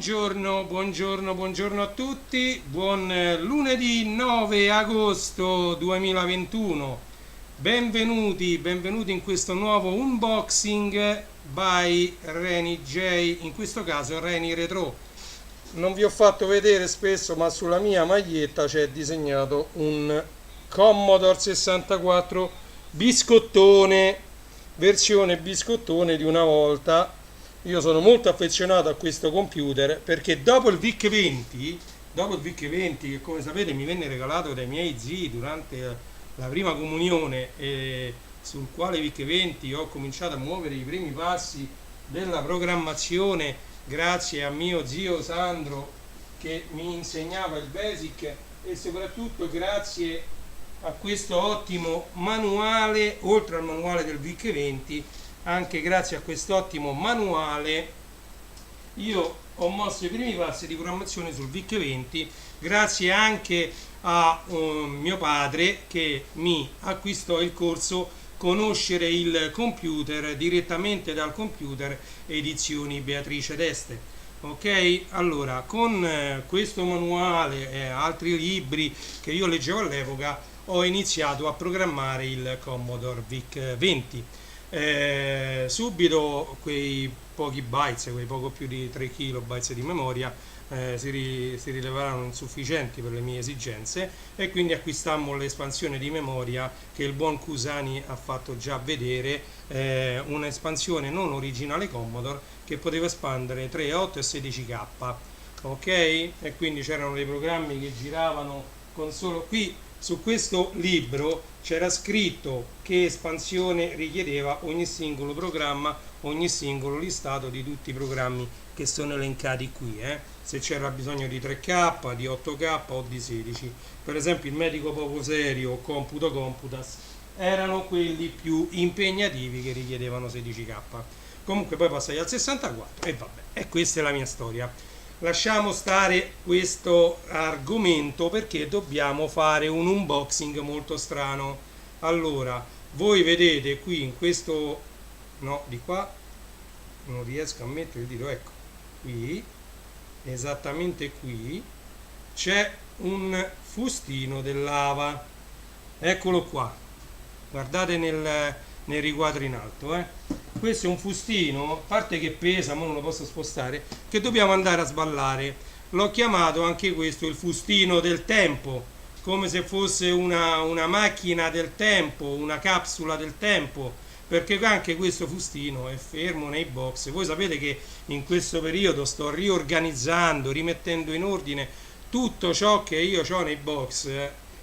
Buongiorno a tutti, buon lunedì 9 agosto 2021, benvenuti in questo nuovo unboxing by Reni J, in questo caso Reni Retro. Non vi ho fatto vedere spesso, ma sulla mia maglietta c'è disegnato un Commodore 64 biscottone, versione biscottone di una volta. Io sono molto affezionato a questo computer perché dopo il VIC-20, che come sapete mi venne regalato dai miei zii durante la prima comunione, e sul quale VIC-20 ho cominciato a muovere i primi passi della programmazione grazie a mio zio Sandro che mi insegnava il BASIC, e soprattutto grazie a questo ottimo manuale, oltre al manuale del VIC-20, anche grazie a quest'ottimo manuale io ho mosso i primi passi di programmazione sul VIC-20, grazie anche a mio padre che mi acquistò il corso Conoscere il computer direttamente dal computer, edizioni Beatrice d'Este. Ok, allora con questo manuale e altri libri che io leggevo all'epoca ho iniziato a programmare il Commodore VIC-20. Subito quei pochi bytes, quei poco più di 3 kilobytes di memoria si rivelarono insufficienti per le mie esigenze, e quindi acquistammo l'espansione di memoria che il buon Cusani ha fatto già vedere, un'espansione non originale Commodore che poteva espandere 3, 8 e 16k. Ok, e quindi c'erano dei programmi che giravano con solo qui. Su questo libro c'era scritto che espansione richiedeva ogni singolo programma, ogni singolo listato di tutti i programmi che sono elencati qui, se c'era bisogno di 3K, di 8K o di 16. Per esempio il Medico Poco Serio o Computo Computas erano quelli più impegnativi che richiedevano 16K. Comunque poi passai al 64 e vabbè, e questa è la mia storia. Lasciamo stare questo argomento perché dobbiamo fare un unboxing molto strano. Allora, voi vedete qui in questo, no, di qua non riesco a mettere il dito, ecco, qui, esattamente qui, c'è un fustino dell'Ava, eccolo qua, guardate nel riquadro in alto, Questo è un fustino, a parte che pesa, ma non lo posso spostare, che dobbiamo andare a sballare. L'ho chiamato anche questo il fustino del tempo, come se fosse una macchina del tempo, una capsula del tempo, perché anche questo fustino è fermo nei box. Voi sapete che in questo periodo sto riorganizzando, rimettendo in ordine tutto ciò che io ho nei box.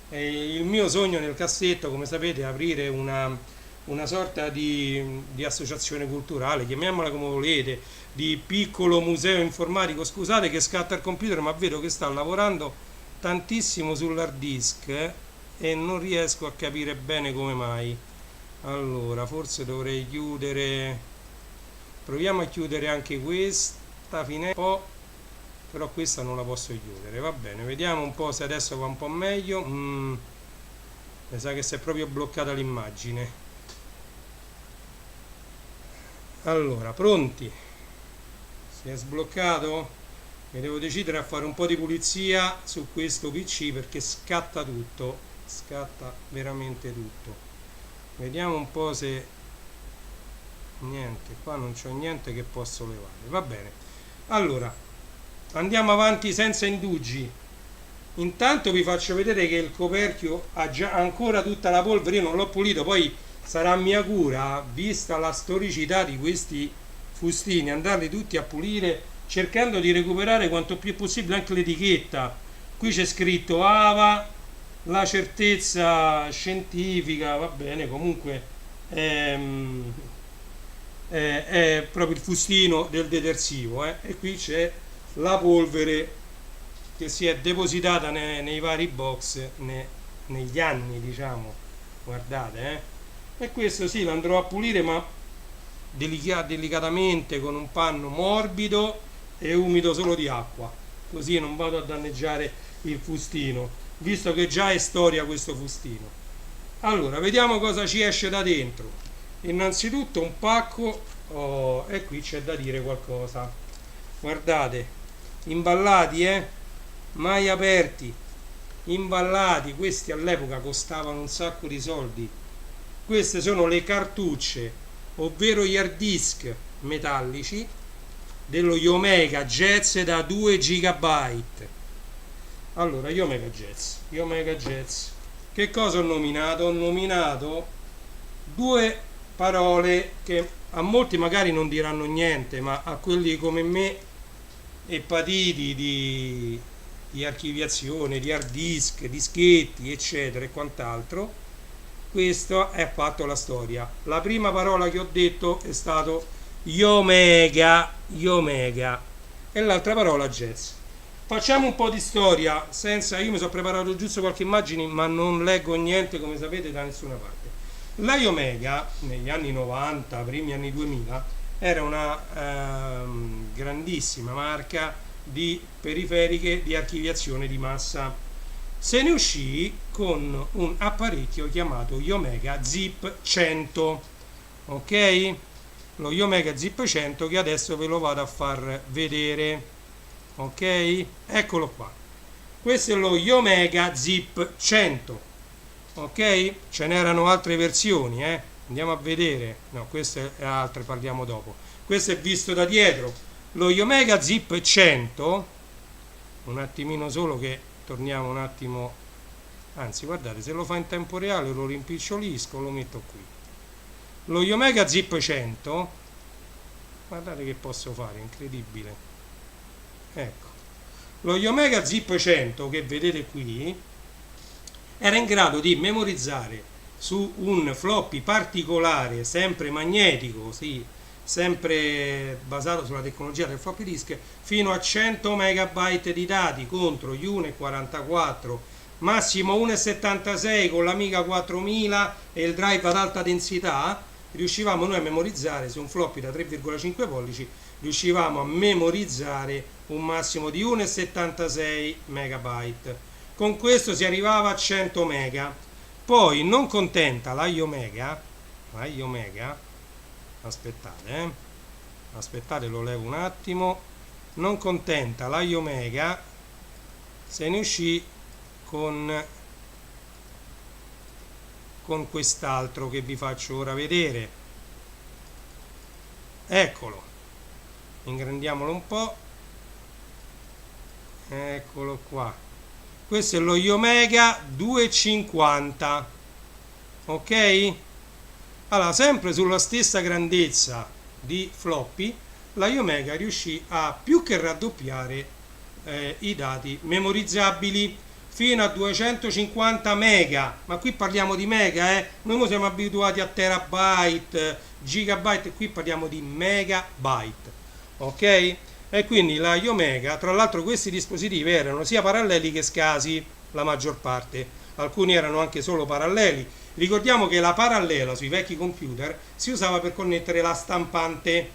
Il mio sogno nel cassetto, come sapete, è aprire una sorta di associazione culturale, chiamiamola come volete, di piccolo museo informatico. Scusate che scatta il computer, ma vedo che sta lavorando tantissimo sull'hard disk, e non riesco a capire bene come mai. Allora, forse dovrei chiudere, proviamo a chiudere anche questa finestra, però questa non la posso chiudere. Va bene, vediamo un po' se adesso va un po' meglio. Mi sa che si è proprio bloccata l'immagine. Allora, pronti? Si è sbloccato? Mi devo decidere a fare un po' di pulizia su questo PC perché scatta tutto, scatta veramente tutto. Vediamo un po' se... niente, qua non c'ho niente che posso levare. Va bene, allora andiamo avanti senza indugi. Intanto vi faccio vedere che il coperchio ha già ancora tutta la polvere. Io non l'ho pulito, poi sarà mia cura, vista la storicità di questi fustini, andarli tutti a pulire, cercando di recuperare quanto più possibile anche l'etichetta. Qui c'è scritto AVA, la certezza scientifica, va bene, comunque è proprio il fustino del detersivo, e qui c'è la polvere che si è depositata nei vari box negli anni, diciamo. Guardate, e questo sì, lo andrò a pulire, ma delicatamente, con un panno morbido e umido solo di acqua, così non vado a danneggiare il fustino, visto che già è storia questo fustino. Allora, vediamo cosa ci esce da dentro. Innanzitutto un pacco, e qui c'è da dire qualcosa. Guardate, imballati, mai aperti, imballati. Questi all'epoca costavano un sacco di soldi. Queste sono le cartucce, ovvero gli hard disk metallici dello Yomega Jazz da 2 GB. Allora, Yomega Jazz. Che cosa ho nominato? Ho nominato due parole che a molti magari non diranno niente, ma a quelli come me, patiti di archiviazione, di hard disk, dischetti, eccetera e quant'altro, questo è fatto la storia. La prima parola che ho detto è stato Yomega, e l'altra parola jazz. Facciamo un po' di storia, io mi sono preparato giusto qualche immagine, ma non leggo niente, come sapete, da nessuna parte. La Yomega negli anni 90, primi anni 2000, era una grandissima marca di periferiche di archiviazione di massa. Se ne uscì con un apparecchio chiamato Yomega Zip 100, ok? Lo Yomega Zip 100 che adesso ve lo vado a far vedere, ok? Eccolo qua. Questo è lo Yomega Zip 100, ok? Ce n'erano altre versioni, andiamo a vedere. No, queste e altre parliamo dopo. Questo è visto da dietro. Lo Yomega Zip 100, un attimino solo che torniamo un attimo, anzi guardate, se lo fa in tempo reale lo rimpicciolisco, lo metto qui. Lo Yomega Zip 100, guardate che posso fare, incredibile. Ecco, lo Yomega Zip 100 che vedete qui era in grado di memorizzare su un floppy particolare, sempre magnetico, sì, sempre basato sulla tecnologia del floppy disk, fino a 100 megabyte di dati contro gli 1,44, massimo 1,76 con l'Amiga 4000 e il drive ad alta densità. Riuscivamo noi a memorizzare su un floppy da 3,5 pollici, riuscivamo a memorizzare un massimo di 1,76 megabyte. Con questo si arrivava a 100 mega. Poi, non contenta la Yomega, aspettate, lo levo un attimo. Non contenta la Yomega, se ne uscì con quest'altro che vi faccio ora vedere. Eccolo, ingrandiamolo un po', eccolo qua. Questo è lo Yomega 250, ok? Allora, sempre sulla stessa grandezza di floppy, la Yomega riuscì a più che raddoppiare i dati memorizzabili fino a 250 mega, ma qui parliamo di mega, noi siamo abituati a terabyte, gigabyte, qui parliamo di megabyte, ok? E quindi la Yomega, tra l'altro questi dispositivi erano sia paralleli che scasi, la maggior parte, alcuni erano anche solo paralleli. Ricordiamo che la parallela sui vecchi computer si usava per connettere la stampante,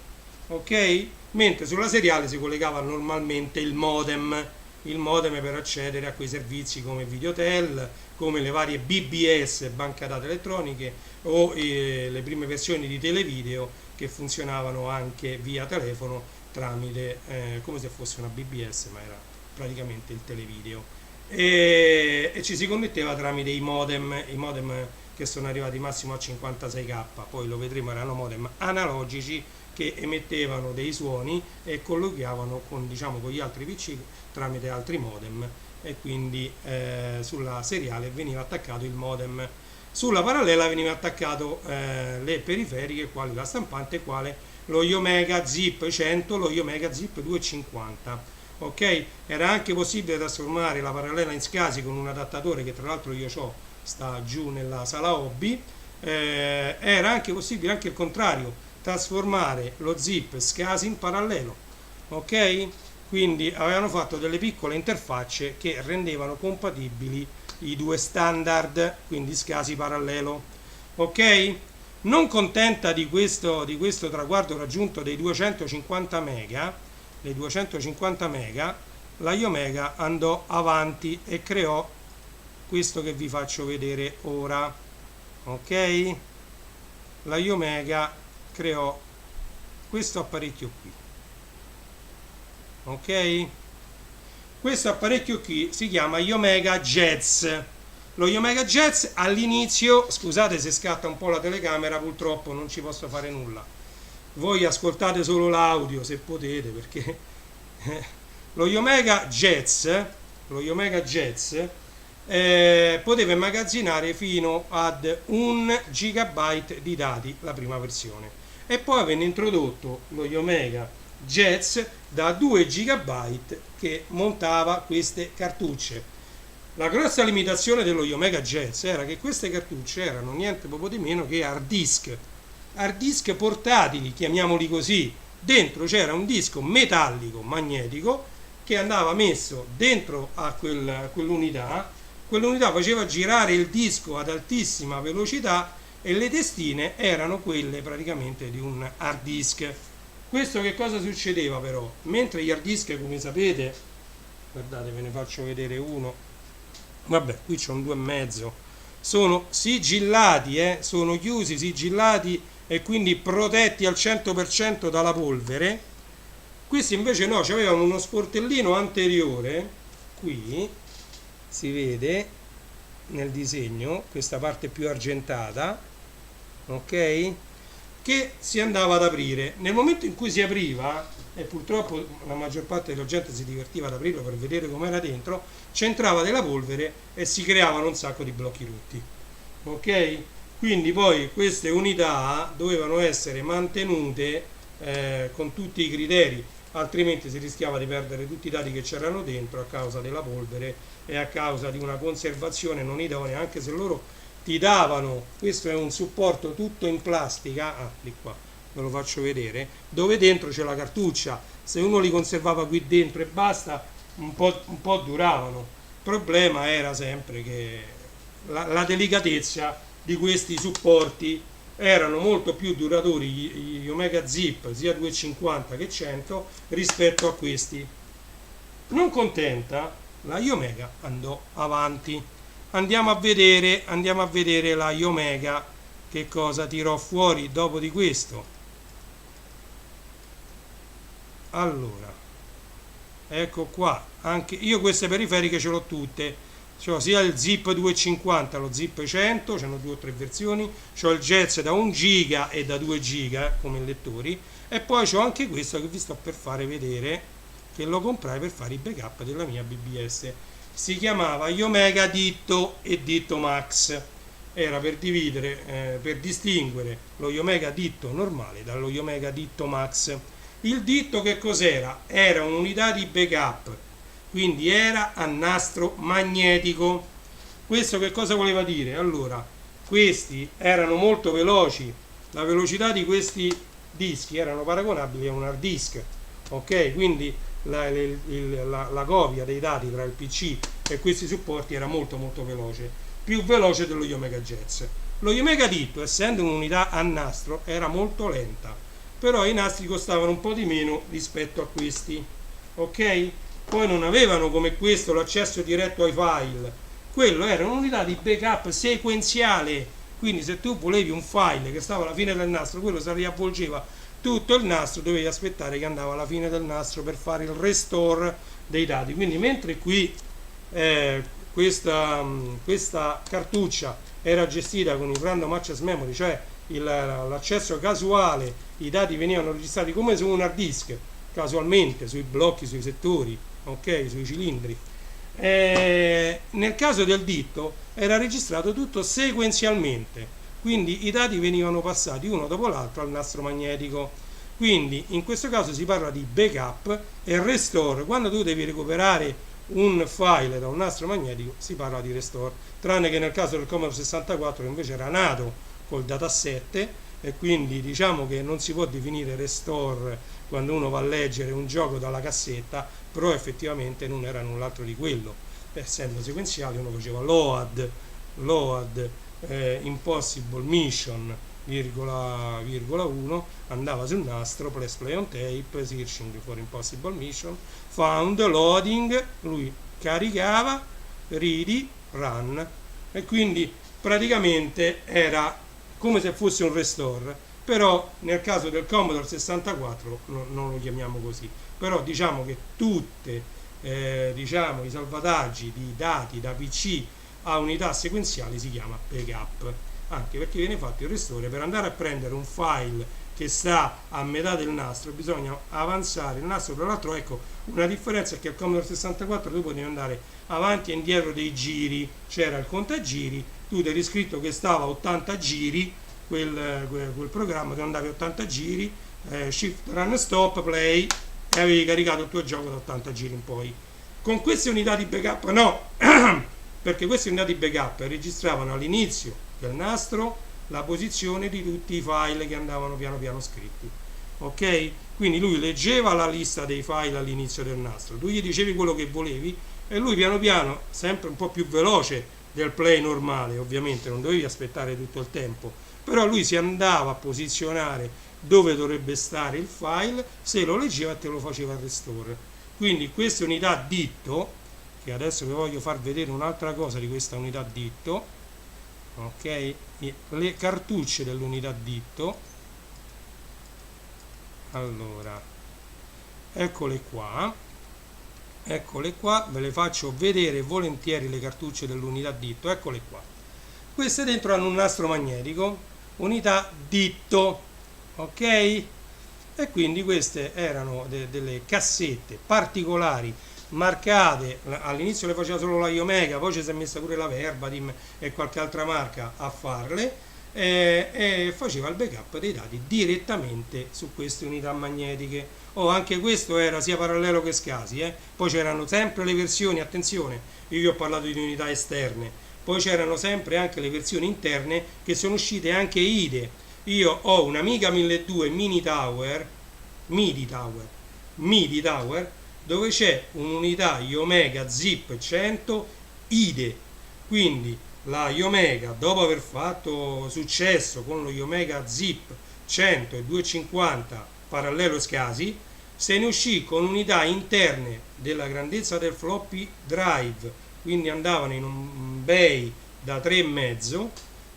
ok? Mentre sulla seriale si collegava normalmente il modem per accedere a quei servizi come Videotel, come le varie BBS, banca dati elettroniche, o le prime versioni di televideo che funzionavano anche via telefono tramite, come se fosse una BBS, ma era praticamente il televideo. E ci si connetteva tramite i modem che sono arrivati massimo a 56k, poi lo vedremo, erano modem analogici che emettevano dei suoni e collegavano con gli altri PC tramite altri modem, e quindi sulla seriale veniva attaccato il modem, sulla parallela veniva attaccato le periferiche quali la stampante, quale lo Yomega Zip 100, lo Yomega Zip 250, ok? Era anche possibile trasformare la parallela in SCSI con un adattatore che tra l'altro io ho, sta giù nella sala hobby. Era anche possibile anche il contrario, trasformare lo zip SCSI in parallelo, ok? Quindi avevano fatto delle piccole interfacce che rendevano compatibili i due standard, quindi SCSI parallelo, ok? Non contenta di questo traguardo raggiunto dei 250 mega, la Yomega andò avanti e creò questo che vi faccio vedere ora, ok? La Yomega creò questo apparecchio qui, ok? Questo apparecchio qui si chiama Yomega Jazz. Lo Yomega Jazz all'inizio, scusate se scatta un po' la telecamera, purtroppo non ci posso fare nulla. Voi ascoltate solo l'audio se potete, perché lo Yomega Jazz poteva immagazzinare fino ad 1 gigabyte di dati, la prima versione, e poi venne introdotto lo Yomega Jazz da 2 gigabyte che montava queste cartucce. La grossa limitazione dello Yomega Jazz era che queste cartucce erano niente poco di meno che hard disk portatili, chiamiamoli così. Dentro c'era un disco metallico magnetico che andava messo dentro a quell'unità faceva girare il disco ad altissima velocità e le testine erano quelle praticamente di un hard disk. Questo che cosa succedeva però? Mentre gli hard disk, come sapete, guardate, ve ne faccio vedere uno, vabbè, qui c'è un 2,5, sono sigillati, sono chiusi, sigillati e quindi protetti al 100% dalla polvere. Questi invece no, avevano uno sportellino anteriore, qui si vede nel disegno, questa parte più argentata, ok? Che si andava ad aprire. Nel momento in cui si apriva, e purtroppo la maggior parte della gente si divertiva ad aprirlo per vedere com'era dentro, c'entrava della polvere e si creavano un sacco di blocchi rotti, ok? Quindi poi queste unità dovevano essere mantenute con tutti i criteri, altrimenti si rischiava di perdere tutti i dati che c'erano dentro a causa della polvere e a causa di una conservazione non idonea, anche se loro ti davano, questo è un supporto tutto in plastica, di qua ve lo faccio vedere, dove dentro c'è la cartuccia, se uno li conservava qui dentro e basta, un po' duravano. Il problema era sempre che la delicatezza di questi supporti, erano molto più duratori gli Omega Zip sia 250 che 100 rispetto a questi. Non contenta, la Yomega andò avanti. Andiamo a vedere la Yomega che cosa tirò fuori dopo di questo. Allora, ecco qua, anche io queste periferiche ce l'ho tutte, c'ho sia il Zip 250, lo Zip 100, c'hanno 2 o 3 versioni, c'ho il Jazz da 1 giga e da 2 giga come lettori, e poi c'ho anche questo che vi sto per fare vedere, che lo comprai per fare i backup della mia BBS. Si chiamava Yomega Ditto e Ditto Max, era per dividere, per distinguere lo Yomega Ditto normale dallo Yomega Ditto Max. Il Ditto che cos'era? Era un'unità di backup, quindi era a nastro magnetico. Questo che cosa voleva dire? Allora, questi erano molto veloci, la velocità di questi dischi erano paragonabili a un hard disk, ok? Quindi la copia dei dati tra il PC e questi supporti era molto veloce, più veloce dello Yomega Jazz. Lo Yomega Ditto, essendo un'unità a nastro, era molto lenta, però i nastri costavano un po' di meno rispetto a questi, ok? Poi non avevano come questo l'accesso diretto ai file, quello era un'unità di backup sequenziale, quindi se tu volevi un file che stava alla fine del nastro, quello si riavvolgeva tutto il nastro, dovevi aspettare che andava alla fine del nastro per fare il restore dei dati. Quindi mentre qui questa cartuccia era gestita con il random access memory, cioè l'accesso casuale, i dati venivano registrati come su un hard disk, casualmente, sui blocchi, sui settori, ok, sui cilindri. Nel caso del Ditto era registrato tutto sequenzialmente, quindi i dati venivano passati uno dopo l'altro al nastro magnetico. Quindi in questo caso si parla di backup e restore. Quando tu devi recuperare un file da un nastro magnetico si parla di restore, tranne che nel caso del Commodore 64 che invece era nato col dataset, e quindi diciamo che non si può definire restore quando uno va a leggere un gioco dalla cassetta, però effettivamente non era null'altro di quello, essendo sequenziale uno faceva load impossible mission virgola 1, andava sul nastro, press play on tape, searching for impossible mission, found, loading, lui caricava, ready, run, e quindi praticamente era come se fosse un restore, però nel caso del Commodore 64 non lo chiamiamo così, però diciamo che tutte diciamo, i salvataggi di dati da PC a unità sequenziali si chiama backup, anche perché viene fatto il restore. Per andare a prendere un file che sta a metà del nastro bisogna avanzare il nastro. Tra l'altro, ecco, una differenza è che al Commodore 64 tu potevi andare avanti e indietro dei giri, c'era il contagiri, tu ti eri scritto che stava a 80 giri quel programma, tu andavi a 80 giri, shift run stop play, e avevi caricato il tuo gioco da 80 giri in poi. Con queste unità di backup no, perché queste unità di backup registravano all'inizio del nastro la posizione di tutti i file che andavano piano piano scritti, ok? Quindi lui leggeva la lista dei file all'inizio del nastro, tu gli dicevi quello che volevi e lui piano piano, sempre un po' più veloce del play normale, ovviamente non dovevi aspettare tutto il tempo, però lui si andava a posizionare dove dovrebbe stare il file, se lo leggeva e te lo faceva il restore. Quindi queste unità ditto, che adesso vi voglio far vedere un'altra cosa di questa unità ditto, ok, le cartucce dell'unità ditto, allora eccole qua, ve le faccio vedere volentieri le cartucce dell'unità ditto, eccole qua. Queste dentro hanno un nastro magnetico, unità ditto, ok, e quindi queste erano delle cassette particolari marcate. All'inizio le faceva solo la Iomega, poi ci si è messa pure la Verbatim e qualche altra marca a farle, e faceva il backup dei dati direttamente su queste unità magnetiche. Anche questo era sia parallelo che SCSI, poi c'erano sempre le versioni, attenzione, io vi ho parlato di unità esterne, poi c'erano sempre anche le versioni interne che sono uscite anche IDE. Io ho un Amiga 1200 MIDI Tower, dove c'è un'unità Iomega Zip 100 IDE, quindi la Iomega, dopo aver fatto successo con lo Iomega Zip 100 e 250 parallelo SCSI, se ne uscì con unità interne della grandezza del floppy drive, quindi andavano in un bay da 3,5,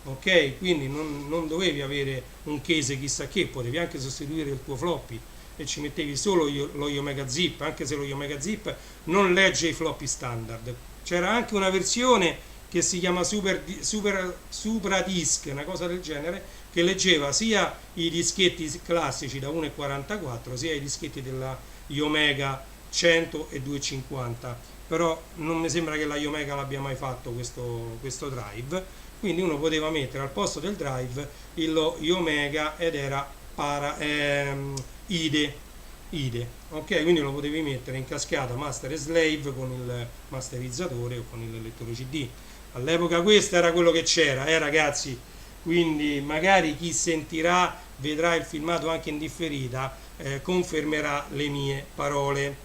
ok, quindi non dovevi avere un case chissà che, potevi anche sostituire il tuo floppy e ci mettevi solo lo Iomega Zip, anche se lo Iomega Zip non legge i floppy standard. C'era anche una versione che si chiama SupraDisk, una cosa del genere, che leggeva sia i dischetti classici da 1,44 sia i dischetti della Iomega 100 e 250, però non mi sembra che la Iomega l'abbia mai fatto questo drive, quindi uno poteva mettere al posto del drive lo Iomega ed era IDE, ok, quindi lo potevi mettere in cascata master e slave con il masterizzatore o con il lettore CD. All'epoca questo era quello che c'era, ragazzi, quindi magari chi sentirà, vedrà il filmato anche in differita, confermerà le mie parole,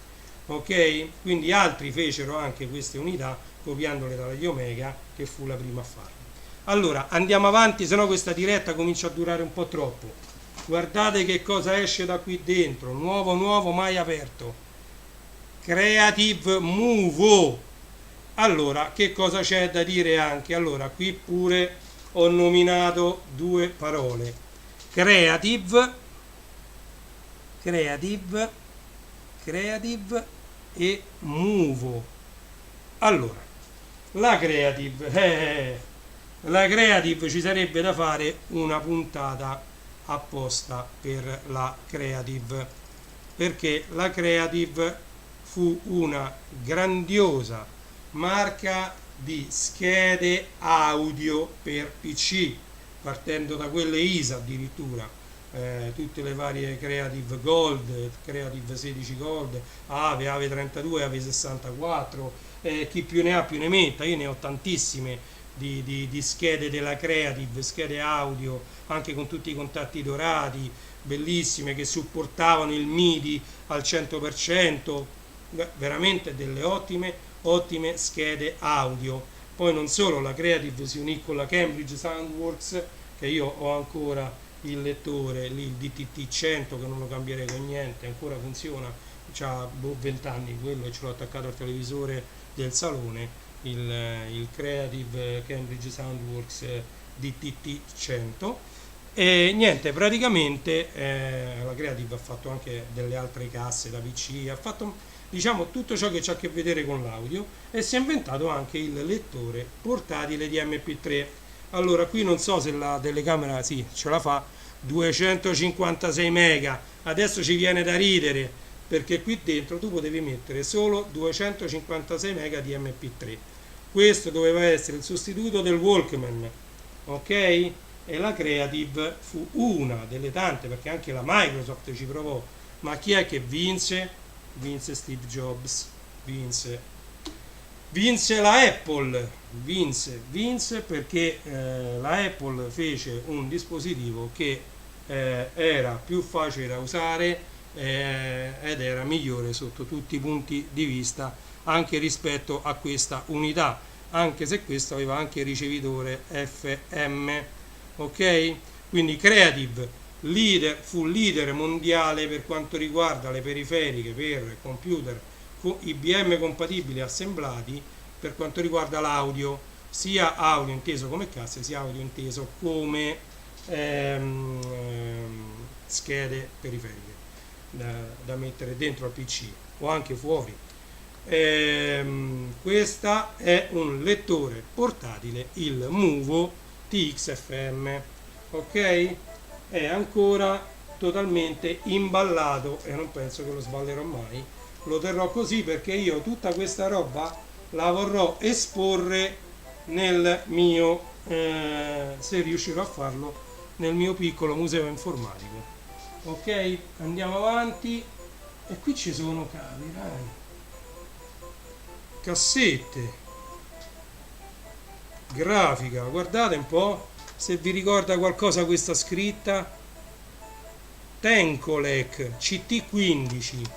ok? Quindi altri fecero anche queste unità copiandole dalla Iomega, che fu la prima a farlo. Allora andiamo avanti, se no questa diretta comincia a durare un po' troppo. Guardate che cosa esce da qui dentro, nuovo mai aperto, Creative Move. Allora, che cosa c'è da dire anche? Allora, qui pure ho nominato due parole, Creative e Move. Allora, la Creative ci sarebbe da fare una puntata apposta per la Creative, perché la Creative fu una grandiosa marca di schede audio per PC, partendo da quelle ISA addirittura, tutte le varie Creative Gold, Creative 16 Gold, Ave 32, Ave 64, chi più ne ha più ne metta. Io ne ho tantissime di schede della Creative, schede audio anche con tutti i contatti dorati, bellissime, che supportavano il MIDI al 100%, veramente delle ottime schede audio. Poi non solo, la Creative si unì con la Cambridge Soundworks, che io ho ancora il lettore lì, il DTT 100, che non lo cambierei con niente, ancora funziona, c'ha 20 anni quello, e ce l'ho attaccato al televisore del salone, il Creative Cambridge Soundworks DTT 100. E niente, praticamente la Creative ha fatto anche delle altre casse da PC, ha fatto diciamo tutto ciò che ha a che vedere con l'audio, e si è inventato anche il lettore portatile di MP3. Allora qui non so se la telecamera sì, ce la fa, 256 mega, adesso ci viene da ridere perché qui dentro tu potevi mettere solo 256 mega di MP3. Questo doveva essere il sostituto del Walkman, ok? E la Creative fu una delle tante, perché anche la Microsoft ci provò, ma chi è che vinse? Vinse Steve Jobs, vinse la Apple, vinse perché la Apple fece un dispositivo che era più facile da usare ed era migliore sotto tutti i punti di vista anche rispetto a questa unità, anche se questo aveva anche il ricevitore FM, ok? Quindi Creative fu leader mondiale per quanto riguarda le periferiche per computer IBM compatibili assemblati per quanto riguarda l'audio, sia audio inteso come casse sia audio inteso come schede periferiche da mettere dentro al PC o anche fuori. Questa è un lettore portatile, il Muvo TXFM, ok? È ancora totalmente imballato e non penso che lo sballerò mai, lo terrò così perché io tutta questa roba la vorrò esporre nel mio se riuscirò a farlo, nel mio piccolo museo informatico. Ok, andiamo avanti. E qui ci sono cavi, dai, cassette, grafica, guardate un po' se vi ricorda qualcosa questa scritta, Tencolec CT15,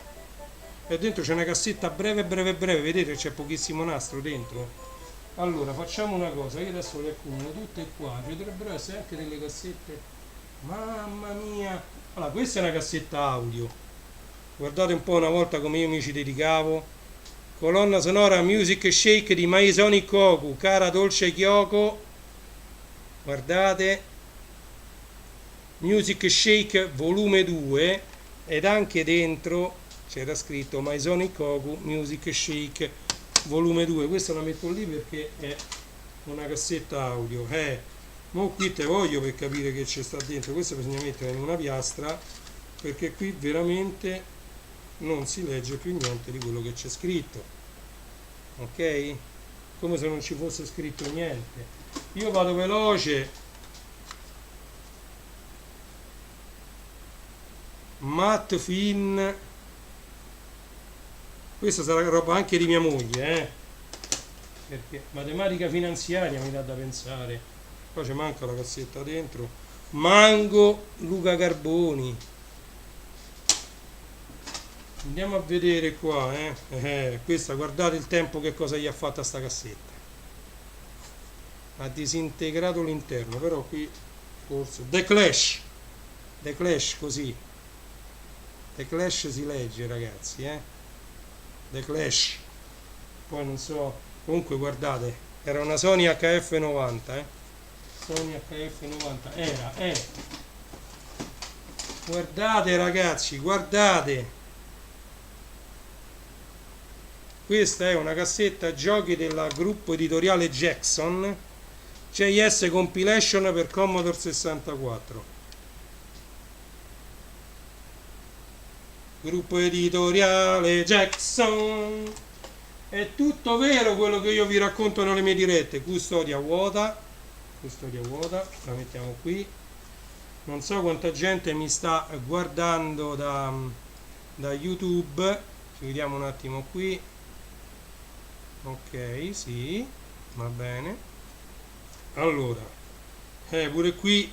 e dentro c'è una cassetta breve, vedete c'è pochissimo nastro dentro. Allora facciamo una cosa, io adesso le accumulo tutte qua, ci dovrebbero essere anche delle cassette, mamma mia. Allora questa è una cassetta audio, guardate un po' una volta come io mi ci dedicavo, colonna sonora Music Shake di Maisoni Koku, cara dolce Kyoko, guardate, Music Shake volume 2, ed anche dentro c'era scritto Maisoni Koku Music Shake volume 2. Questa la metto lì perché è una cassetta audio. Mo qui te voglio per capire che c'è sta dentro. Questa bisogna mettere in una piastra perché qui veramente non si legge più niente di quello che c'è scritto, ok? Come se non ci fosse scritto niente. Io vado veloce. Matt Finn, questa sarà roba anche di mia moglie, perché matematica finanziaria mi dà da pensare. Qua ci manca la cassetta dentro. Mango Luca Carboni. Andiamo a vedere qua, questa, guardate il tempo che cosa gli ha fatto a sta cassetta. Ha disintegrato l'interno, però qui forse The Clash così. The Clash si legge, ragazzi, The Clash. Poi non so, comunque guardate, era una Sony HF90, Sony HF90 era, guardate ragazzi, guardate, questa è una cassetta giochi della gruppo editoriale Jackson, JS Compilation per Commodore 64, gruppo editoriale Jackson. È tutto vero quello che io vi racconto nelle mie dirette. Custodia vuota, la mettiamo qui. Non so quanta gente mi sta guardando da YouTube, ci vediamo un attimo qui. Ok, sì, va bene. Allora, pure qui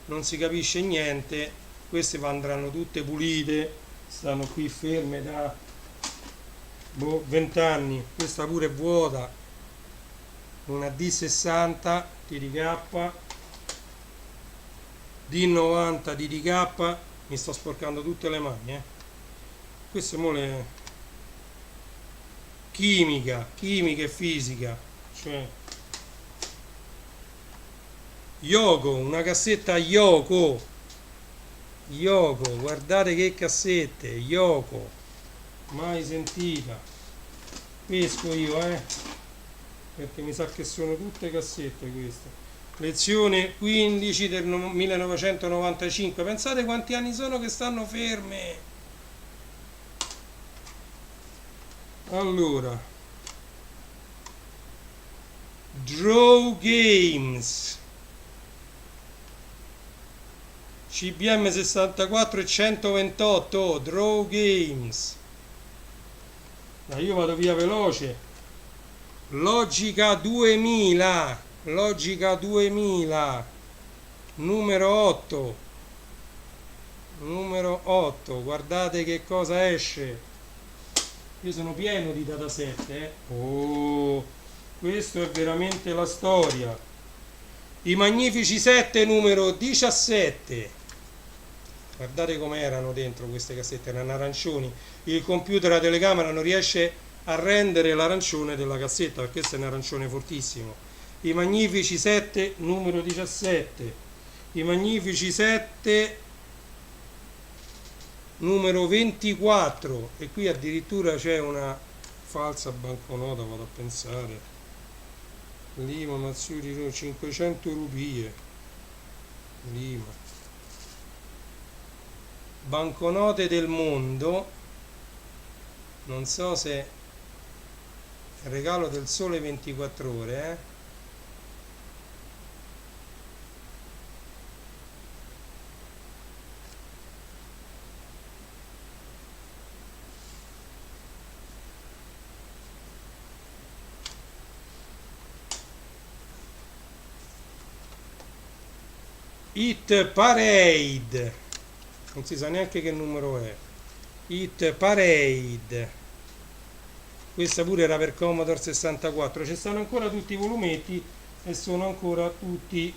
non si capisce niente. Queste andranno tutte pulite, stanno qui ferme da 20 anni. Questa pure è vuota, una D60 TDK, D90 DDK. Mi sto sporcando tutte le mani, queste mole chimica e fisica, cioè Yoko, una cassetta Yoko, guardate che cassette, Yoko, mai sentita. Pesco io, perché mi sa che sono tutte cassette queste. Lezione 15 del 1995. Pensate quanti anni sono che stanno ferme. Allora, Draw Games, CBM 64 e 128, Draw Games. Io vado via veloce. Logica 2000, Logica 2000, numero 8, guardate che cosa esce. Io sono pieno di dataset, Oh, questo è veramente la storia. I Magnifici 7 numero 17. Guardate come erano dentro queste cassette, erano arancioni. Il computer, la telecamera non riesce a rendere l'arancione della cassetta, perché questo è un arancione fortissimo. I Magnifici 7 numero 17. I Magnifici 7 numero 24. E qui addirittura c'è una falsa banconota, vado a pensare. Lima, Mazziuri, 500 rupie. Lima. Banconote del mondo, non so se è il regalo del Sole 24 ore, Hit Parade, non si sa neanche che numero è. Hit Parade, questa pure era per Commodore 64. Ci stanno ancora tutti i volumetti e sono ancora tutti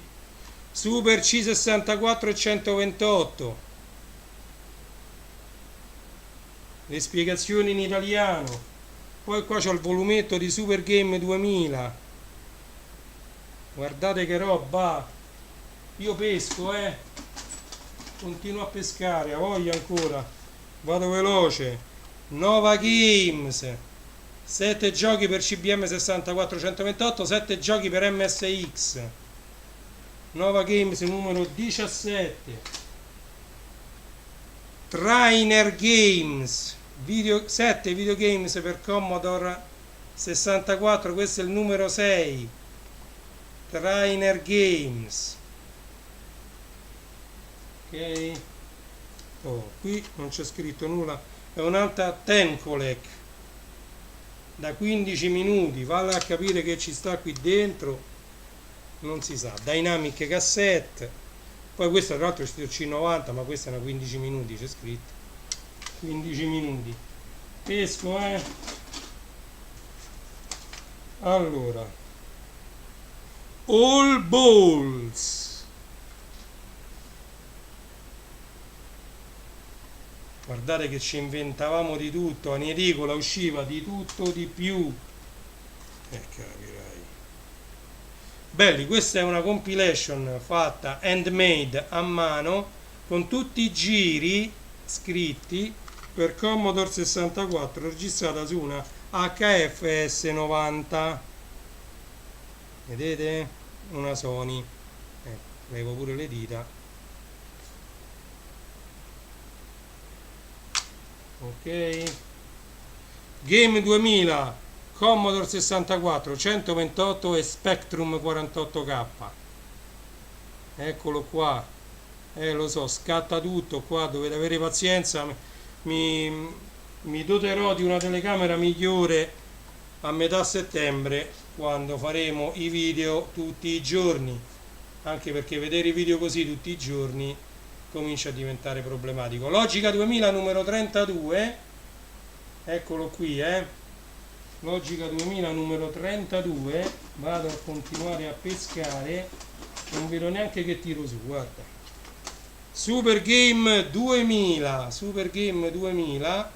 Super C64 e 128. Le spiegazioni in italiano. Poi qua c'ho il volumetto di Super Game 2000. Guardate che roba. Io pesco, continuo a pescare, a voglia ancora, vado veloce. Nova Games, 7 giochi per CBM 64 128, 7 giochi per MSX. Nova Games numero 17. Trainer Games, 7 videogames per Commodore 64, questo è il numero 6. Trainer Games. Ok, qui non c'è scritto nulla, è un'altra Tencolec da 15 minuti, vale a capire che ci sta qui dentro, non si sa. Dynamic Cassette, poi questa tra l'altro è scritto C90, ma questa è una 15 minuti, c'è scritto 15 minuti. Pesco, allora, All Balls. Guardate che ci inventavamo di tutto, in edicola usciva di tutto di più. Capirai. Belli, questa è una compilation fatta handmade a mano con tutti i giri scritti per Commodore 64, registrata su una HFS 90. Vedete? Una Sony. Levo pure le dita. Ok, Game 2000, Commodore 64 128 e Spectrum 48K. Eccolo qua. Lo so, scatta tutto qua, dovete avere pazienza. Mi doterò di una telecamera migliore a metà settembre, quando faremo i video tutti i giorni, anche perché vedere i video così tutti i giorni comincia a diventare problematico. Logica 2000 numero 32, eccolo qui, Logica 2000 numero 32. Vado a continuare a pescare, non vedo neanche che tiro su, guarda. Super Game 2000, Super Game 2000,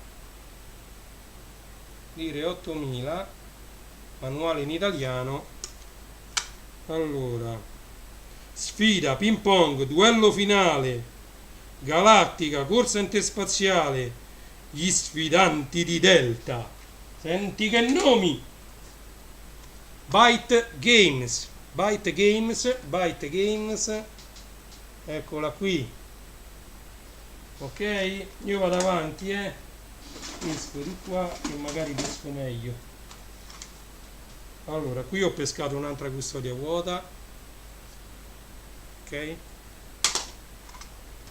lire 8000, manuale in italiano. Allora, sfida, ping pong, duello finale, galattica, corsa interspaziale, gli sfidanti di Delta. Senti che nomi! Byte Games, Byte Games, Byte Games, eccola qui. Ok, io vado avanti, esco di qua che magari pesco meglio. Allora, qui ho pescato un'altra custodia vuota, ok,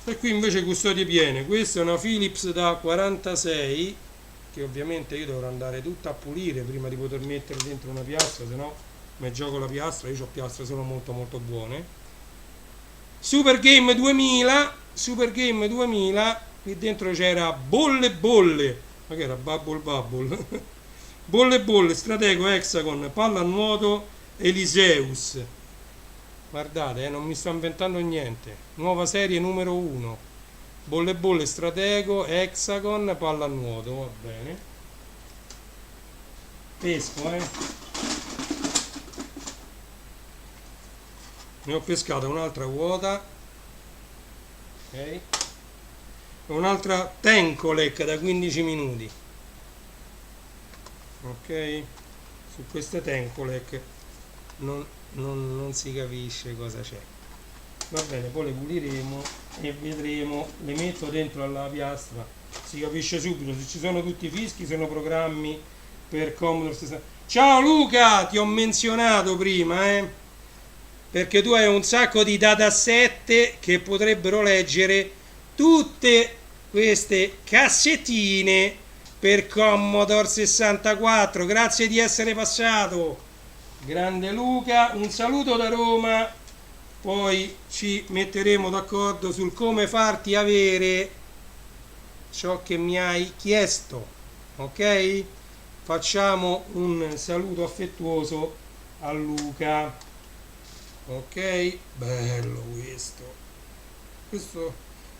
e qui invece custodie piene. Questa è una Philips da 46 che ovviamente io dovrò andare tutta a pulire prima di poter mettere dentro una piastra, se no mi gioco la piastra. Io ho piastre sono molto molto buone. Super Game 2000, Super Game 2000, qui dentro c'era bolle bolle, ma che era Bubble Bubble bolle bolle, Stratego, Hexagon, palla a nuoto, Eliseus. Guardate, non mi sto inventando niente. Nuova serie numero 1. Bolle bolle, Stratego, Hexagon, palla a nuoto, va bene. Pesco, ne ho pescata un'altra vuota, ok, un'altra Tencolec da 15 minuti, ok. Su queste Tencolec non si capisce cosa c'è. Va bene, poi le puliremo e vedremo, le metto dentro alla piastra, si capisce subito. Se ci sono tutti i fischi sono programmi per Commodore 64. Ciao Luca, ti ho menzionato prima, perché tu hai un sacco di dataset che potrebbero leggere tutte queste cassettine per Commodore 64. Grazie di essere passato, grande Luca, un saluto da Roma. Poi ci metteremo d'accordo sul come farti avere ciò che mi hai chiesto, ok? Facciamo un saluto affettuoso a Luca. Ok, bello questo.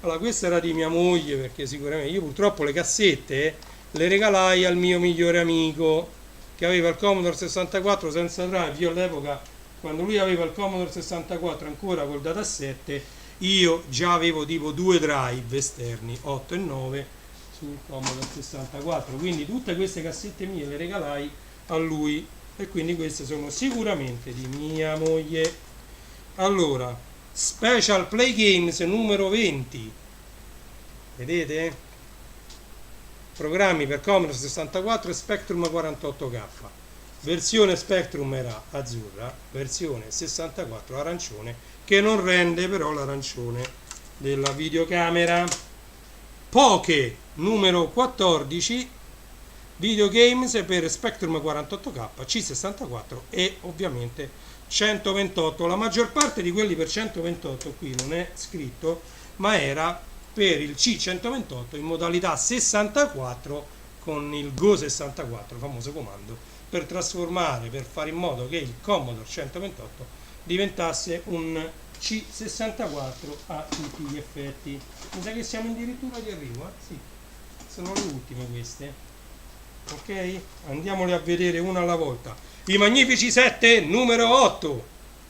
Allora, questa era di mia moglie, perché sicuramente io purtroppo le cassette le regalai al mio migliore amico che aveva il Commodore 64 senza drive. Io all'epoca, quando lui aveva il Commodore 64 ancora col dataset, io già avevo tipo 2 drive esterni, 8 e 9 sul Commodore 64, quindi tutte queste cassette mie le regalai a lui, e quindi queste sono sicuramente di mia moglie. Allora, Special Play Games numero 20, vedete? Programmi per Commodore 64 e Spectrum 48K. Versione Spectrum era azzurra, versione 64 arancione, che non rende però l'arancione della videocamera. Poche numero 14, videogames per Spectrum 48K, C64 e ovviamente 128. La maggior parte di quelli per 128 qui non è scritto, ma era per il C128 in modalità 64 con il Go64, famoso comando per trasformare, per fare in modo che il Commodore 128 diventasse un C64 a tutti gli effetti. Mi sa che siamo addirittura di arrivo, sì, sono le ultime queste, ok? Andiamole a vedere una alla volta. I Magnifici 7 numero 8,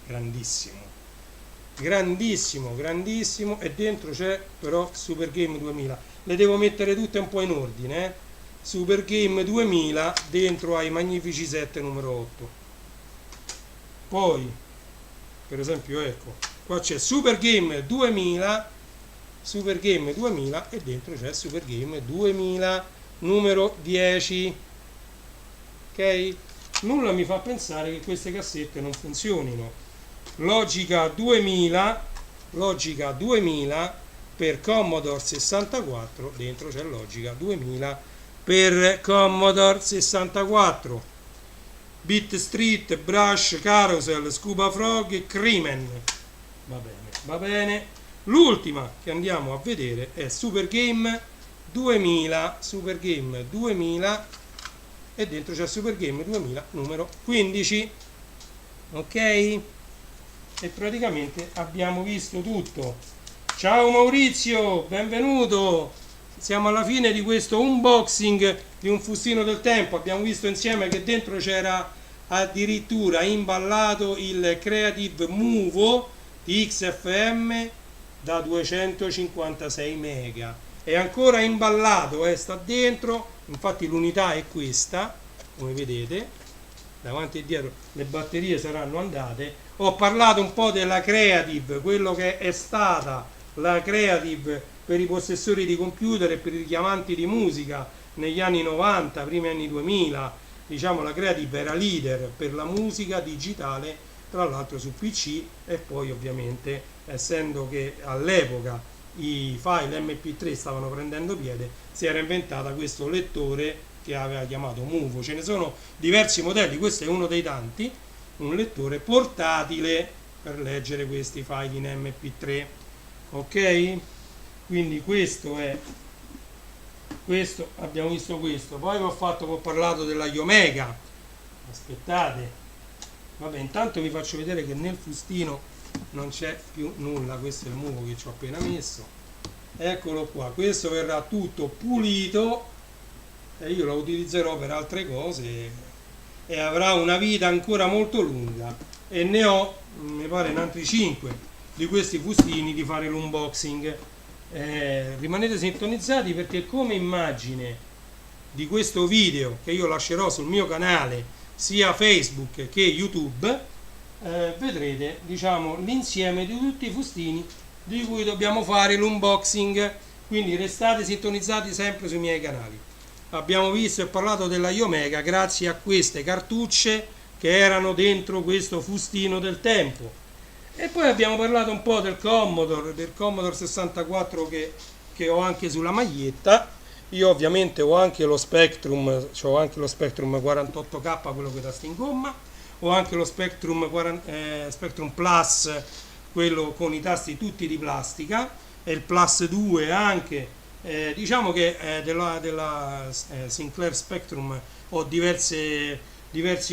grandissimo, grandissimo, grandissimo, e dentro c'è però Super Game 2000. Le devo mettere tutte un po' in ordine, Super Game 2000 dentro ai Magnifici 7 numero 8. Poi, per esempio, ecco, qua c'è Super Game 2000, Super Game 2000, e dentro c'è Super Game 2000 numero 10, ok? Nulla mi fa pensare che queste cassette non funzionino. Logica 2000, Logica 2000 per Commodore 64, dentro c'è Logica 2000 per Commodore 64. Beat Street, Brush, Carousel, Scuba Frog e Crimen. Va bene, va bene. L'ultima che andiamo a vedere è Super Game 2000, Super Game 2000, e dentro c'è Super Game 2000 numero 15, ok? E praticamente abbiamo visto tutto. Ciao Maurizio, benvenuto. Siamo alla fine di questo unboxing di un fustino del tempo. Abbiamo visto insieme che dentro c'era addirittura imballato il Creative Movo di XFM da 256 mega, è ancora imballato, sta dentro, infatti l'unità è questa, come vedete, davanti e dietro le batterie saranno andate. Ho parlato un po' della Creative, quello che è stata la Creative per i possessori di computer e per i richiamanti di musica negli anni 90, primi anni 2000. Diciamo, la Creative era leader per la musica digitale, tra l'altro su PC, e poi ovviamente, essendo che all'epoca i file MP3 stavano prendendo piede, si era inventata questo lettore che aveva chiamato Muvo. Ce ne sono diversi modelli, questo è uno dei tanti, un lettore portatile per leggere questi file in MP3. Ok? Quindi questo è questo, abbiamo visto questo. Poi ho parlato della Yomega. Aspettate, vabbè, intanto vi faccio vedere che nel fustino non c'è più nulla. Questo è il muvo che ci ho appena messo, eccolo qua. Questo verrà tutto pulito e io lo utilizzerò per altre cose e avrà una vita ancora molto lunga, e ne ho, mi pare, in altri 5 di questi fustini di fare l'unboxing. Rimanete sintonizzati, perché come immagine di questo video, che io lascerò sul mio canale sia Facebook che YouTube, vedrete, diciamo, l'insieme di tutti i fustini di cui dobbiamo fare l'unboxing. Quindi restate sintonizzati sempre sui miei canali. Abbiamo visto e parlato della Yomega grazie a queste cartucce che erano dentro questo fustino del tempo. E poi abbiamo parlato un po' del Commodore 64 che ho anche sulla maglietta. Io ovviamente ho anche lo Spectrum 48K, quello con i tasti in gomma, ho anche lo Spectrum Plus, quello con i tasti tutti di plastica, e il Plus 2 anche. Diciamo che della Sinclair Spectrum ho diversi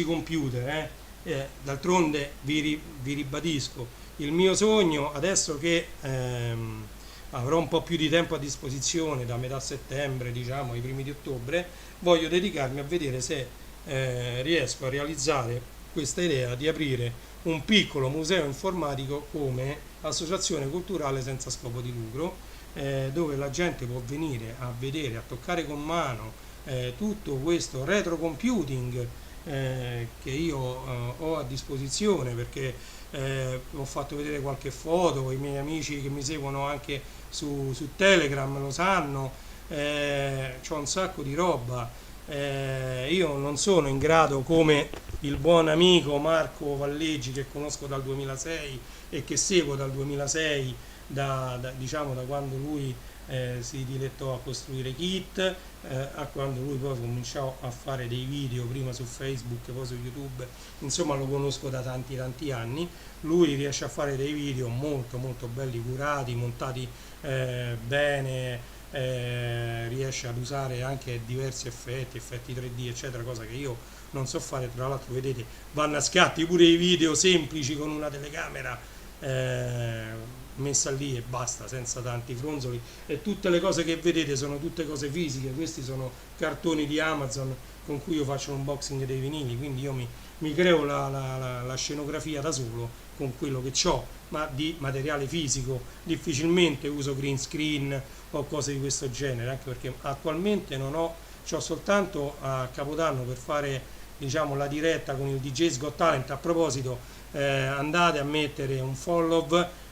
computer. D'altronde vi ribadisco, il mio sogno, adesso che avrò un po' più di tempo a disposizione, da metà settembre, diciamo, ai primi di ottobre, voglio dedicarmi a vedere se riesco a realizzare questa idea di aprire un piccolo museo informatico come associazione culturale senza scopo di lucro, dove la gente può venire a vedere, a toccare con mano tutto questo retro computing che io ho a disposizione, perché ho fatto vedere qualche foto, i miei amici che mi seguono anche su Telegram lo sanno, c'ho un sacco di roba. Io non sono in grado, come il buon amico Marco Valleggi, che conosco dal 2006 e che seguo dal 2006, diciamo da quando lui si dilettò a costruire kit, a quando lui poi cominciò a fare dei video, prima su Facebook poi su YouTube. Insomma, lo conosco da tanti anni. Lui riesce a fare dei video molto molto belli, curati, montati bene, riesce ad usare anche diversi effetti 3D eccetera, cosa che io non so fare. Tra l'altro, vedete, vanno a scatti pure i video semplici con una telecamera messa lì e basta, senza tanti fronzoli, e tutte le cose che vedete sono tutte cose fisiche. Questi sono cartoni di Amazon con cui io faccio l'unboxing dei vinili, quindi io mi creo la scenografia da solo con quello che ho, ma di materiale fisico. Difficilmente uso green screen o cose di questo genere, anche perché attualmente c'ho soltanto a Capodanno per fare, diciamo, la diretta con il DJ's Got Talent. A proposito, andate a mettere un follow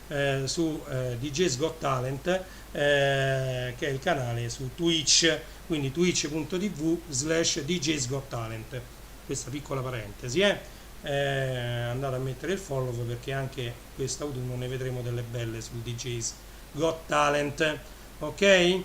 su DJ's Got Talent, che è il canale su Twitch, quindi twitch.tv/DJ's Got Talent. Questa piccola parentesi, andate a mettere il follow, perché anche quest'autunno ne vedremo delle belle sul DJ's Got Talent. Ok?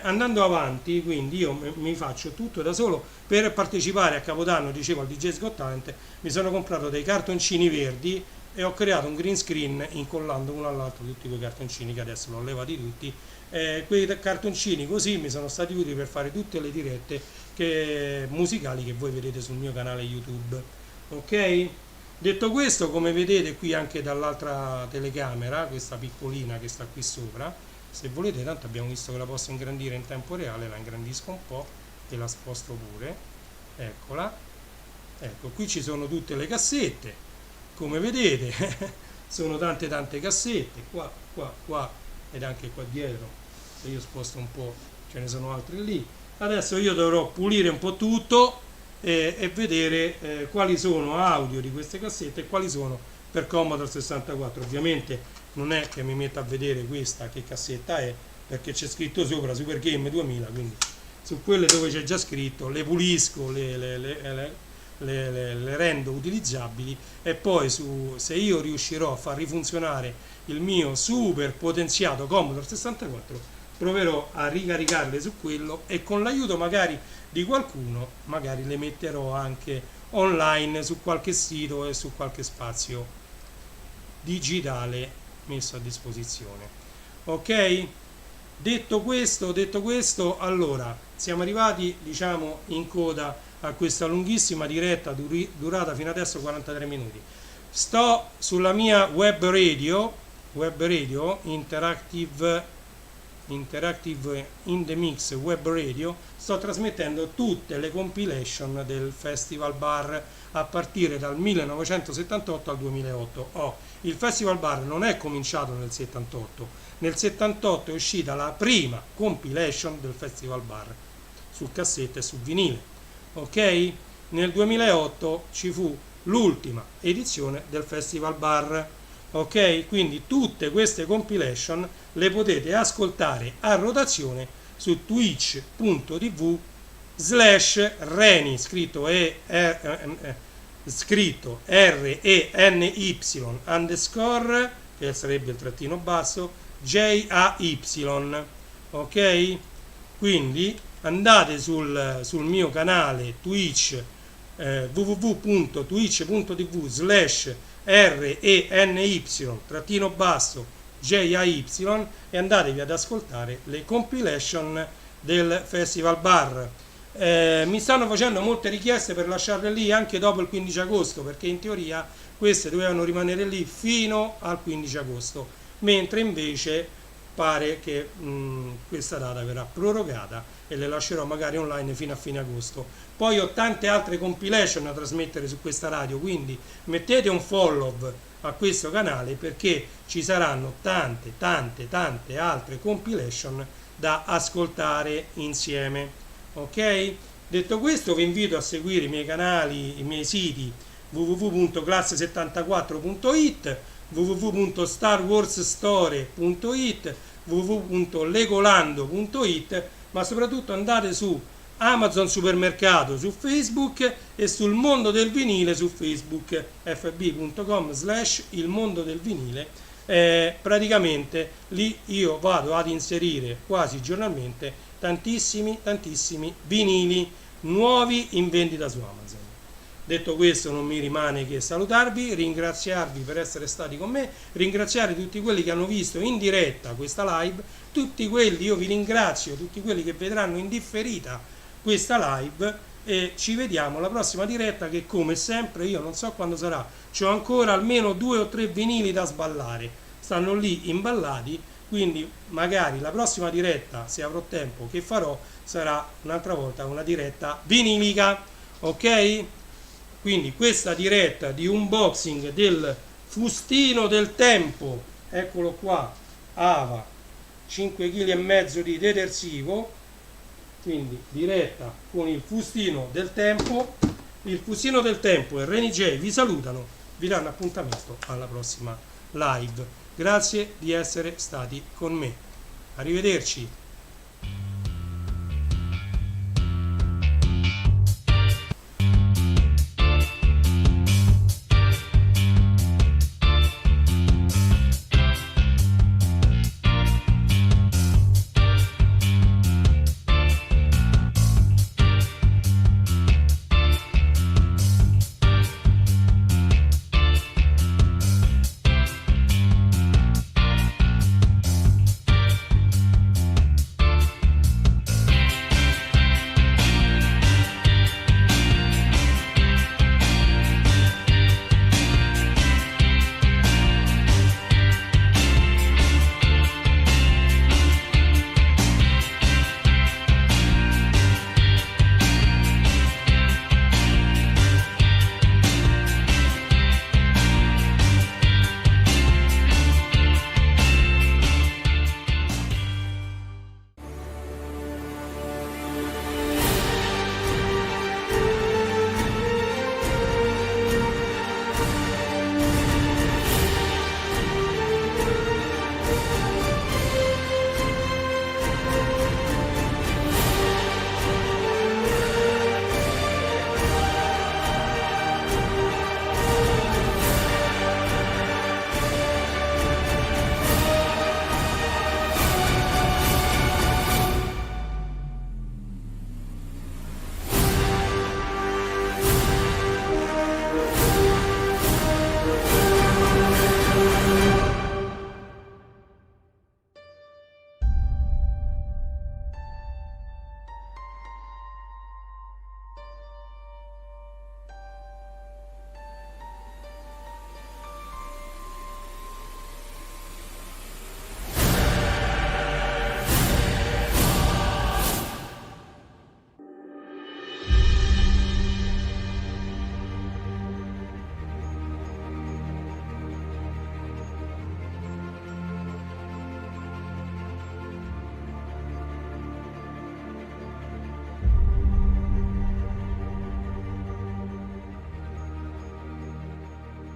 Andando avanti, quindi io mi faccio tutto da solo. Per partecipare a Capodanno, dicevo, al DJ's Got Talent, mi sono comprato dei cartoncini verdi e ho creato un green screen incollando uno all'altro tutti quei cartoncini, che adesso l'ho levati tutti. Quei cartoncini così mi sono stati utili per fare tutte le dirette musicali che voi vedete sul mio canale YouTube. Ok? Detto questo, come vedete qui anche dall'altra telecamera, questa piccolina che sta qui sopra, se volete, tanto abbiamo visto che la posso ingrandire in tempo reale, la ingrandisco un po' e la sposto pure. Eccola. Ecco, qui ci sono tutte le cassette, come vedete. Sono tante cassette, qua ed anche qua dietro. se io sposto un po' ce ne sono altri lì. Adesso io dovrò pulire un po' tutto e vedere quali sono audio di queste cassette e quali sono per Commodore 64. Ovviamente non è che mi metto a vedere questa che cassetta è, perché c'è scritto sopra Super Game 2000, quindi su quelle dove c'è già scritto le pulisco, le rendo utilizzabili, e poi se io riuscirò a far rifunzionare il mio super potenziato Commodore 64 proverò a ricaricarle su quello, e con l'aiuto magari di qualcuno magari le metterò anche online su qualche sito e su qualche spazio digitale messo a disposizione. Ok? Detto questo, allora siamo arrivati, diciamo, in coda a questa lunghissima diretta durata fino adesso 43 minuti. Sto sulla mia web radio Interactive in the Mix web radio, sto trasmettendo tutte le compilation del Festival Bar a partire dal 1978 al 2008. Il Festival Bar non è cominciato nel 78, nel 78 è uscita la prima compilation del Festival Bar su cassetta e su vinile, ok? Nel 2008 ci fu l'ultima edizione del Festival Bar, ok? Quindi tutte queste compilation le potete ascoltare a rotazione su twitch.tv/Reny, scritto RENY _ che sarebbe il trattino basso JAY, ok? Quindi andate sul mio canale Twitch, www.twitch.tv/RENY _ JAY, e andatevi ad ascoltare le compilation del Festival Bar. Mi stanno facendo molte richieste per lasciarle lì anche dopo il 15 agosto, perché in teoria queste dovevano rimanere lì fino al 15 agosto, mentre invece pare che questa data verrà prorogata e le lascerò magari online fino a fine agosto. Poi ho tante altre compilation da trasmettere su questa radio, quindi mettete un follow a questo canale, perché ci saranno tante altre compilation da ascoltare insieme, ok? Detto questo, vi invito a seguire i miei canali, i miei siti www.classe74.it, www.starwarsstory.it, www.legolando.it, ma soprattutto andate su Amazon Supermercato su Facebook e sul Mondo del Vinile su Facebook, fb.com/il mondo del vinile. Praticamente lì io vado ad inserire quasi giornalmente tantissimi vinili nuovi in vendita su Amazon. Detto questo, non mi rimane che salutarvi, ringraziarvi per essere stati con me, ringraziare tutti quelli che hanno visto in diretta questa live, io vi ringrazio, tutti quelli che vedranno in differita questa live, e ci vediamo alla prossima diretta, che come sempre io non so quando sarà, c'ho ancora almeno 2 o 3 vinili da sballare, stanno lì imballati, quindi magari la prossima diretta, se avrò tempo, che farò sarà un'altra volta una diretta vinilica, ok? Quindi questa diretta di unboxing del fustino del tempo, eccolo qua, Ava 5,5 kg di detersivo, quindi diretta con il fustino del tempo. Il fustino del tempo e Reny J vi salutano, vi danno appuntamento alla prossima live. Grazie di essere stati con me, arrivederci.